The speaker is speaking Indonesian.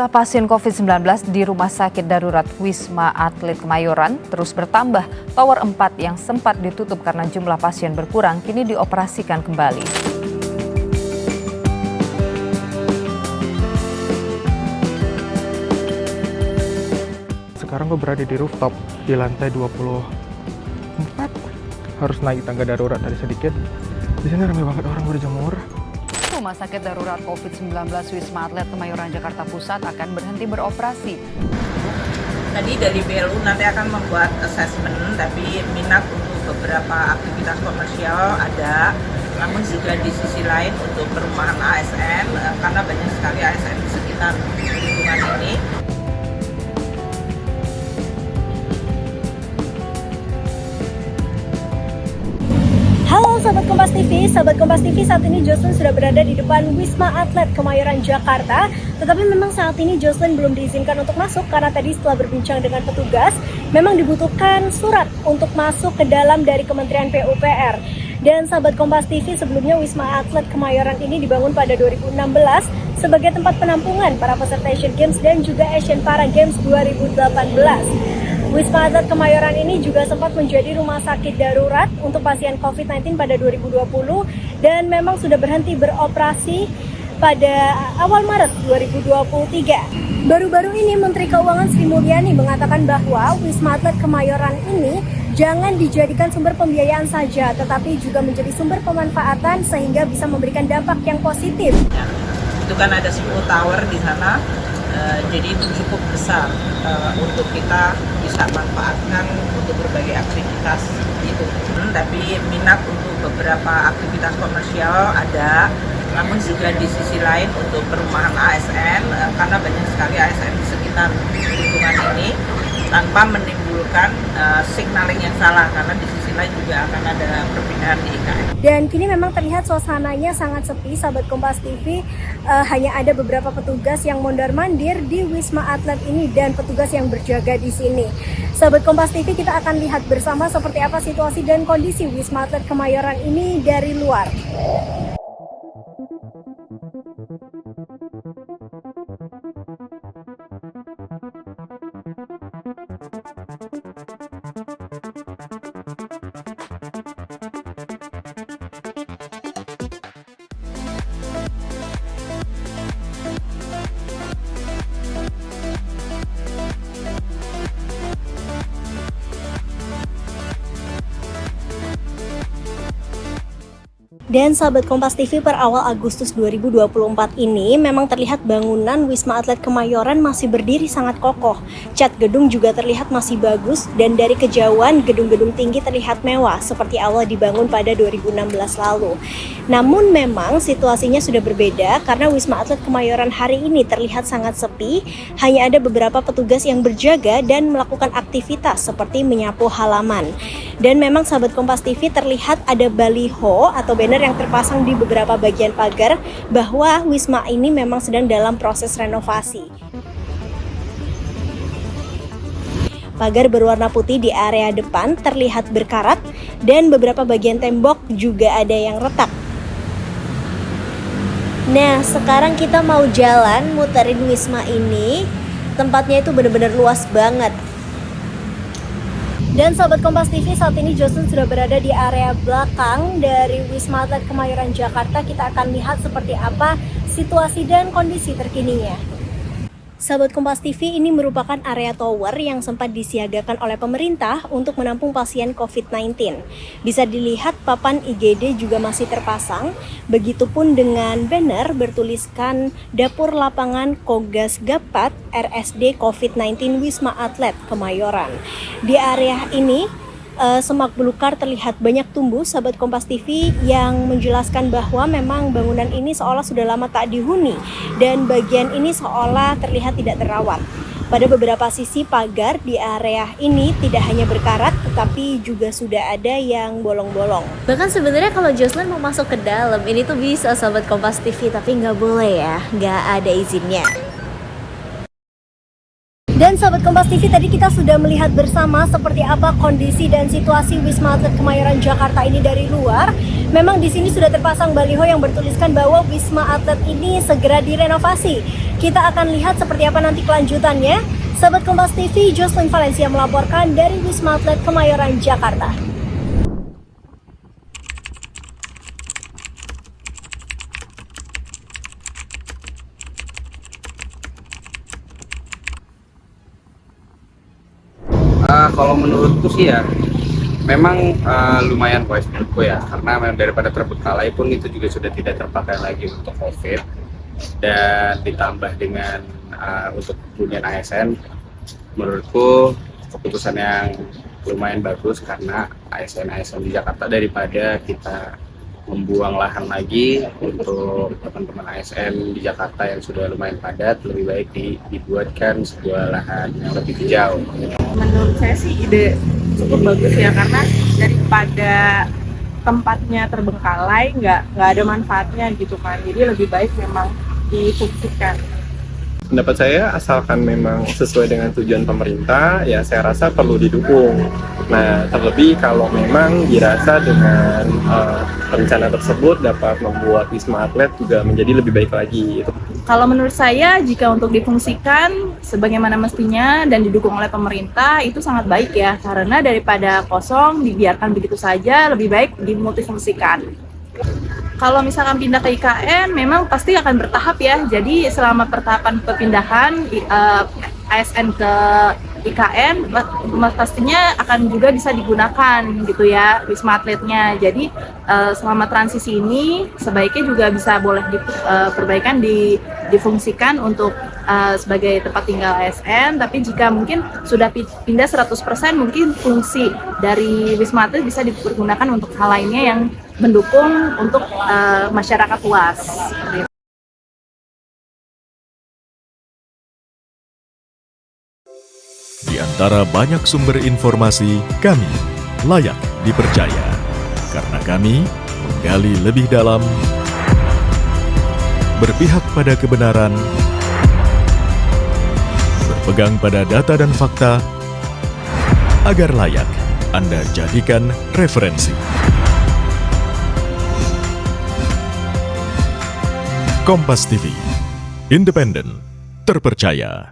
Jumlah pasien COVID-19 di Rumah Sakit Darurat Wisma Atlet Kemayoran terus bertambah. Tower 4 yang sempat ditutup karena jumlah pasien berkurang kini dioperasikan kembali. Sekarang gue berada di rooftop di lantai 24. Harus naik tangga darurat tadi sedikit. Di sini ramai banget orang berjemur. Rumah Sakit Darurat COVID-19 Wisma Atlet Kemayoran Jakarta Pusat akan berhenti beroperasi. Tadi dari BLU nanti akan membuat assessment, tapi minat untuk beberapa aktivitas komersial ada, namun juga di sisi lain untuk perumahan ASN, karena banyak sekali ASN di sekitar lingkungan ini. Halo Sobat Kompas TV, saat ini Jocelyn sudah berada di depan Wisma Atlet Kemayoran Jakarta. Tetapi memang saat ini Jocelyn belum diizinkan untuk masuk karena tadi setelah berbincang dengan petugas, memang dibutuhkan surat untuk masuk ke dalam dari Kementerian PUPR. Dan Sahabat Kompas TV, sebelumnya Wisma Atlet Kemayoran ini dibangun pada 2016 sebagai tempat penampungan para peserta Asian Games dan juga Asian Para Games 2018. Wisma Atlet Kemayoran ini juga sempat menjadi rumah sakit darurat untuk pasien COVID-19 pada 2020 dan memang sudah berhenti beroperasi pada awal Maret 2023. Baru-baru ini Menteri Keuangan Sri Mulyani mengatakan bahwa Wisma Atlet Kemayoran ini jangan dijadikan sumber pembiayaan saja, tetapi juga menjadi sumber pemanfaatan sehingga bisa memberikan dampak yang positif. Ya, itu kan ada 10 tower di sana. Jadi itu cukup besar untuk kita bisa manfaatkan untuk berbagai aktivitas itu. Tapi minat untuk beberapa aktivitas komersial ada, namun juga di sisi lain untuk perumahan ASN, karena banyak sekali ASN di sekitar lingkungan ini, tanpa menimbulkan signaling yang salah, karena di sisi lain juga akan ada perpindahan di IKN. Dan kini memang terlihat suasananya sangat sepi, Sahabat Kompas TV. Hanya ada beberapa petugas yang mondar-mandir di Wisma Atlet ini dan petugas yang berjaga di sini. Sahabat Kompas TV, kita akan lihat bersama seperti apa situasi dan kondisi Wisma Atlet Kemayoran ini dari luar. Dan Sahabat Kompas TV, per awal Agustus 2024 ini memang terlihat bangunan Wisma Atlet Kemayoran masih berdiri sangat kokoh. Cat gedung juga terlihat masih bagus dan dari kejauhan gedung-gedung tinggi terlihat mewah seperti awal dibangun pada 2016 lalu. Namun memang situasinya sudah berbeda karena Wisma Atlet Kemayoran hari ini terlihat sangat sepi. Hanya ada beberapa petugas yang berjaga dan melakukan aktivitas seperti menyapu halaman. Dan memang Sahabat Kompas TV, terlihat ada baliho atau banner yang terpasang di beberapa bagian pagar bahwa Wisma ini memang sedang dalam proses renovasi. Pagar berwarna putih di area depan terlihat berkarat dan beberapa bagian tembok juga ada yang retak. Nah, sekarang kita mau jalan muterin Wisma ini. Tempatnya itu benar-benar luas banget. Dan Sahabat Kompas TV, saat ini Jocelyn sudah berada di area belakang dari Wisma Atlet Kemayoran Jakarta. Kita akan lihat seperti apa situasi dan kondisi terkininya. Sahabat Kompas TV, ini merupakan area tower yang sempat disiagakan oleh pemerintah untuk menampung pasien COVID-19. Bisa dilihat papan IGD juga masih terpasang, begitupun dengan banner bertuliskan Dapur Lapangan Kogas Gapat RSD COVID-19 Wisma Atlet Kemayoran. Di area ini semak belukar terlihat banyak tumbuh, Sahabat Kompas TV, yang menjelaskan bahwa memang bangunan ini seolah sudah lama tak dihuni dan bagian ini seolah terlihat tidak terawat. Pada beberapa sisi pagar di area ini tidak hanya berkarat tetapi juga sudah ada yang bolong-bolong. Bahkan sebenarnya kalau Jocelyn mau masuk ke dalam ini tuh bisa, Sahabat Kompas TV, tapi nggak boleh ya, nggak ada izinnya. Dan Sahabat Kompas TV, tadi kita sudah melihat bersama seperti apa kondisi dan situasi Wisma Atlet Kemayoran Jakarta ini dari luar. Memang di sini sudah terpasang baliho yang bertuliskan bahwa Wisma Atlet ini segera direnovasi. Kita akan lihat seperti apa nanti kelanjutannya. Sahabat Kompas TV, Jocelyn Valencia melaporkan dari Wisma Atlet Kemayoran, Jakarta. Kalau menurutku sih ya, memang lumayan wise menurutku ya, karena memang daripada terbengkalai pun itu juga sudah tidak terpakai lagi untuk COVID, dan ditambah dengan untuk hunian ASN, menurutku keputusan yang lumayan bagus, karena ASN di Jakarta daripada kita membuang lahan lagi untuk teman-teman ASN di Jakarta yang sudah lumayan padat, lebih baik dibuatkan sebuah lahan yang lebih hijau. Menurut saya sih ide cukup bagus ya, karena daripada tempatnya terbengkalai nggak ada manfaatnya gitu kan, jadi lebih baik memang difungsikan. Pendapat saya, asalkan memang sesuai dengan tujuan pemerintah, ya saya rasa perlu didukung. Nah, terlebih kalau memang dirasa dengan rencana tersebut dapat membuat Wisma Atlet juga menjadi lebih baik lagi. Kalau menurut saya, jika untuk difungsikan sebagaimana mestinya dan didukung oleh pemerintah, itu sangat baik ya, karena daripada kosong dibiarkan begitu saja, lebih baik dimultifungsikan. Kalau misalkan pindah ke IKN, memang pasti akan bertahap ya. Jadi selama pertahapan perpindahan ASN ke IKN, pastinya akan juga bisa digunakan gitu ya Wisma Atletnya. Jadi selama transisi ini sebaiknya juga bisa boleh perbaikan difungsikan untuk sebagai tempat tinggal ASN. Tapi jika mungkin sudah pindah 100%, mungkin fungsi dari Wisma Atlet bisa dipergunakan untuk hal lainnya yang mendukung untuk masyarakat luas. Di antara banyak sumber informasi, kami layak dipercaya. Karena kami menggali lebih dalam, berpihak pada kebenaran, berpegang pada data dan fakta, agar layak Anda jadikan referensi. Kompas TV, independen, terpercaya.